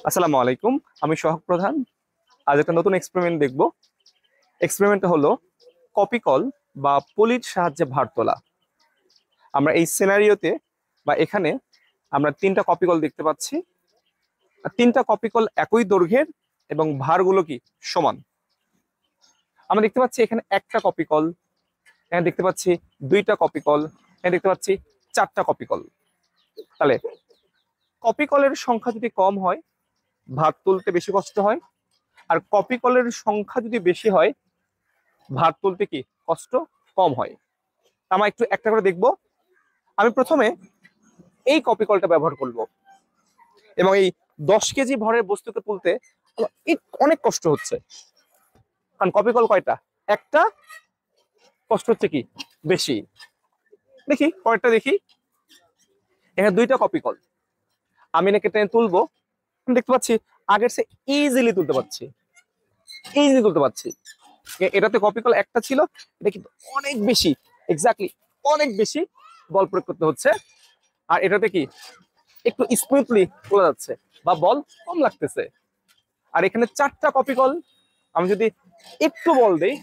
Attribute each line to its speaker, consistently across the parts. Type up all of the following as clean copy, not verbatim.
Speaker 1: আসসালামু আলাইকুম। আমি সহক প্রধান। আজ একটা নতুন এক্সপেরিমেন্ট দেখব। এক্সপেরিমেন্টটা হলো কপি কল বা পলির সাহায্যে ভার তোলা। আমরা এই সিনারিওতে বা এখানে আমরা তিনটা কপি কল দেখতে পাচ্ছি। আর তিনটা কপি কল একই দৈর্ঘ্যের এবং ভারগুলো কি সমান। আমরা দেখতে পাচ্ছি এখানে একটা কপি কল, এখানে দেখতে পাচ্ছি দুইটা কপি কল, এখানে দেখতে পাচ্ছি চারটা কপি কল। তাহলে কপি কলের সংখ্যা যদি কম হয় ভার তুলতে বেশি কষ্ট হয়, আর কপি কলের সংখ্যা যদি বেশি হয় ভার তুলতে কি কষ্ট কম হয়। আমরা একটু একটা করে দেখব। আমি প্রথমে এই কপি কলটা ব্যবহার করব এবং এই 10 কেজি ভরের বস্তুকে তুলতে আমার অনেক কষ্ট হচ্ছে, কারণ কপি কল কয়টা? একটা। কষ্ট হচ্ছে কি বেশি। দেখি কয়টা, দেখি এখানে দুইটা কপি কল। আমি এটাকে টেনে তুলবো, আমি দেখতে পাচ্ছি আগের সে ইজিলি তুলতে পারছি, ইজিলি তুলতে পারছি। এটাতে কপি কল একটা ছিল, এটা কিন্তু অনেক বেশি, এক্স্যাক্টলি অনেক বেশি বল প্রয়োগ করতে হচ্ছে। আর এটাতে কি একটু স্মুথলি তোলা যাচ্ছে বা বল কম লাগতেছে। আর এখানে চারটা কপি কল, আমি যদি একটু বল দেই,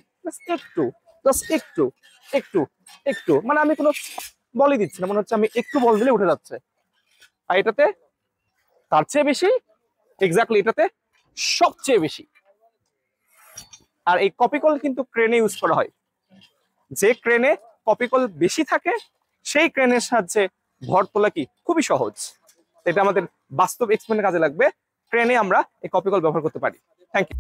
Speaker 1: একটু, জাস্ট একটু একটু একটু, মানে আমি কোনো বলই দিচ্ছি না, মনে হচ্ছে আমি একটু বল দিলে উঠে যাচ্ছে। আর এটাতে তার চেয়ে বেশি, এক্স্যাক্টলি এটাতে সবচেয়ে বেশি। আর এই কপি কল কিন্তু ক্রেনে ইউজ করা হয়। যে ক্রেনে কপি কল বেশি থাকে সেই ক্রেনের সাহায্যে ভর তোলা কি খুবই সহজ। এটা আমাদের বাস্তব এক্সপেরিমেন্টে কাজে লাগবে। ক্রেনে আমরা এই কপি কল ব্যবহার করতে পারি। Thank you.